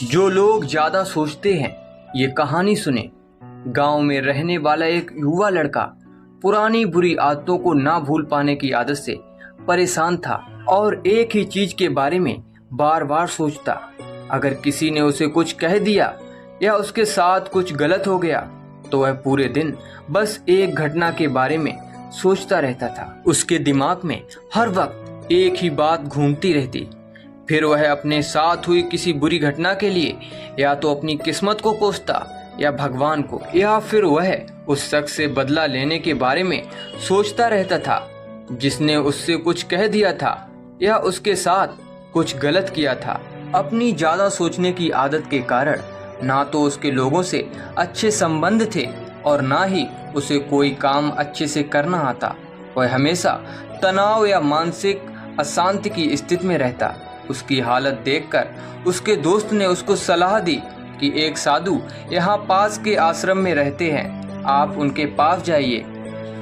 जो लोग ज्यादा सोचते हैं, ये कहानी सुने। गांव में रहने वाला एक युवा लड़का पुरानी बुरी आदतों को ना भूल पाने की आदत से परेशान था और एक ही चीज के बारे में बार बार सोचता। अगर किसी ने उसे कुछ कह दिया या उसके साथ कुछ गलत हो गया तो वह पूरे दिन बस एक घटना के बारे में सोचता रहता था। उसके दिमाग में हर वक्त एक ही बात घूमती रहती। फिर वह अपने साथ हुई किसी बुरी घटना के लिए या तो अपनी किस्मत को कोसता या भगवान को, या फिर वह उस शख्स से बदला लेने के बारे में सोचता रहता था जिसने उससे कुछ कह दिया था या उसके साथ कुछ गलत किया था। अपनी ज्यादा सोचने की आदत के कारण ना तो उसके लोगों से अच्छे संबंध थे और ना ही उसे कोई काम अच्छे से करना आता। वह हमेशा तनाव या मानसिक अशांति की स्थिति में रहता। उसकी हालत देखकर उसके दोस्त ने उसको सलाह दी कि एक साधु यहाँ पास के आश्रम में रहते हैं, आप उनके पास जाइए।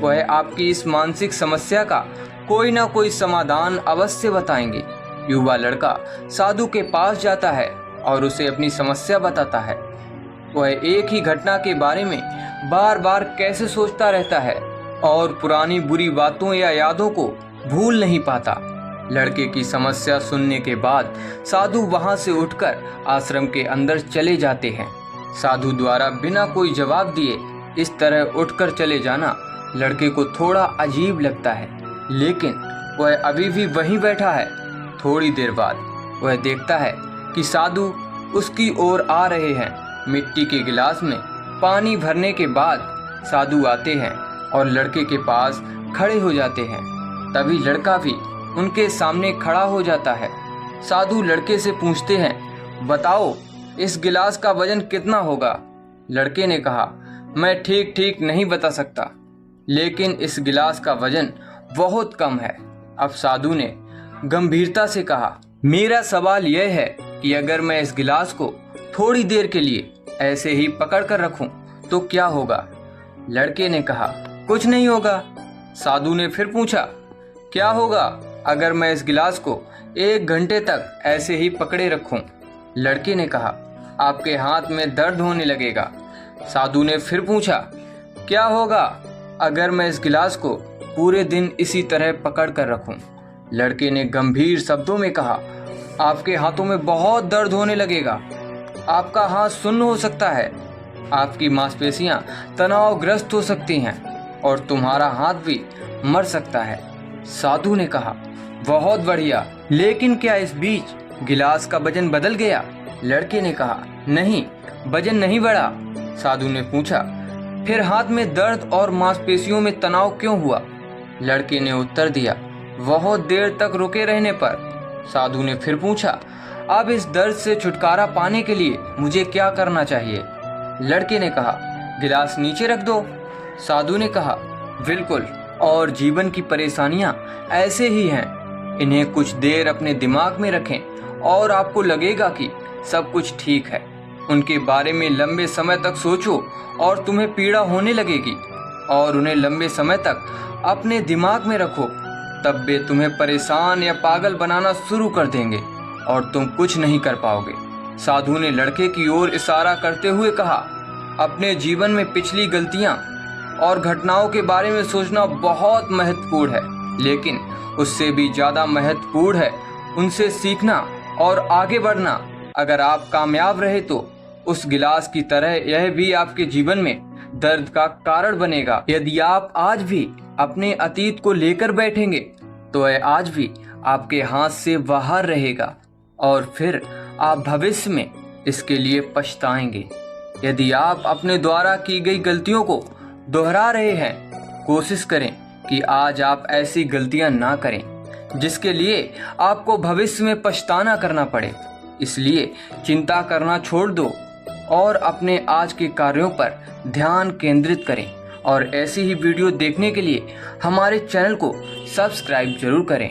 वह आपकी इस मानसिक समस्या का कोई ना कोई समाधान अवश्य बताएंगे। युवा लड़का साधु के पास जाता है और उसे अपनी समस्या बताता है। वह एक ही घटना के बारे में बार बार कैसे सोचता रहता है और पुरानी बुरी बातों या यादों को भूल नहीं पाता। लड़के की समस्या सुनने के बाद साधु वहां से उठकर आश्रम के अंदर चले जाते हैं। साधु द्वारा बिना कोई जवाब दिए इस तरह उठकर चले जाना लड़के को थोड़ा अजीब लगता है, लेकिन वह अभी भी वहीं बैठा है। थोड़ी देर बाद वह देखता है कि साधु उसकी ओर आ रहे हैं। मिट्टी के गिलास में पानी भरने के बाद साधु आते हैं और लड़के के पास खड़े हो जाते हैं। तभी लड़का भी उनके सामने खड़ा हो जाता है। साधु लड़के से पूछते हैं, बताओ इस गिलास का वजन कितना होगा? लड़के ने कहा, मैं ठीक ठीक नहीं बता सकता, लेकिन इस गिलास का वजन बहुत कम है। अब साधु ने गंभीरता से कहा, मेरा सवाल यह है कि अगर मैं इस गिलास को थोड़ी देर के लिए ऐसे ही पकड़ कर रखूं तो क्या होगा? लड़के ने कहा, कुछ नहीं होगा। साधु ने फिर पूछा, क्या होगा अगर मैं इस गिलास को 1 घंटे तक ऐसे ही पकड़े रखूं? लड़के ने कहा, आपके हाथ में दर्द होने लगेगा। साधु ने फिर पूछा, क्या होगा अगर मैं इस गिलास को पूरे दिन इसी तरह पकड़ कर रखूं? लड़के ने गंभीर शब्दों में कहा, आपके हाथों में बहुत दर्द होने लगेगा, आपका हाथ सुन्न हो सकता है, आपकी मांसपेशियां तनावग्रस्त हो सकती हैं और तुम्हारा हाथ भी मर सकता है। साधु ने कहा, बहुत बढ़िया, लेकिन क्या इस बीच गिलास का वजन बदल गया? लड़के ने कहा, नहीं, वजन नहीं बढ़ा। साधु ने पूछा, फिर हाथ में दर्द और मांसपेशियों में तनाव क्यों हुआ? लड़के ने उत्तर दिया, बहुत देर तक रुके रहने पर। साधु ने फिर पूछा, अब इस दर्द से छुटकारा पाने के लिए मुझे क्या करना चाहिए? लड़के ने कहा, गिलास नीचे रख दो। साधु ने कहा, बिल्कुल, और जीवन की परेशानियां ऐसे ही हैं, इन्हें कुछ देर अपने दिमाग में रखें और आपको लगेगा कि सब कुछ ठीक है। उनके बारे में लंबे समय तक सोचो और तुम्हें पीड़ा होने लगेगी, और उन्हें लंबे समय तक अपने दिमाग में रखो, तब वे तुम्हें परेशान या पागल बनाना शुरू कर देंगे और तुम कुछ नहीं कर पाओगे। साधु ने लड़के की ओर इशारा करते हुए कहा, अपने जीवन में पिछली गलतियां और घटनाओं के बारे में सोचना बहुत महत्वपूर्ण है, लेकिन उससे भी ज्यादा महत्वपूर्ण है उनसे सीखना और आगे बढ़ना। अगर आप कामयाब रहे तो उस गिलास की तरह यह भी आपके जीवन में दर्द का कारण बनेगा। यदि आप आज भी अपने अतीत को लेकर बैठेंगे तो यह आज भी आपके हाथ से बाहर रहेगा और फिर आप भविष्य में इसके लिए पछताएंगे। यदि आप अपने द्वारा की गई गलतियों को दोहरा रहे हैं, कोशिश करें कि आज आप ऐसी गलतियां ना करें जिसके लिए आपको भविष्य में पछताना करना पड़े। इसलिए चिंता करना छोड़ दो और अपने आज के कार्यों पर ध्यान केंद्रित करें। और ऐसी ही वीडियो देखने के लिए हमारे चैनल को सब्सक्राइब जरूर करें।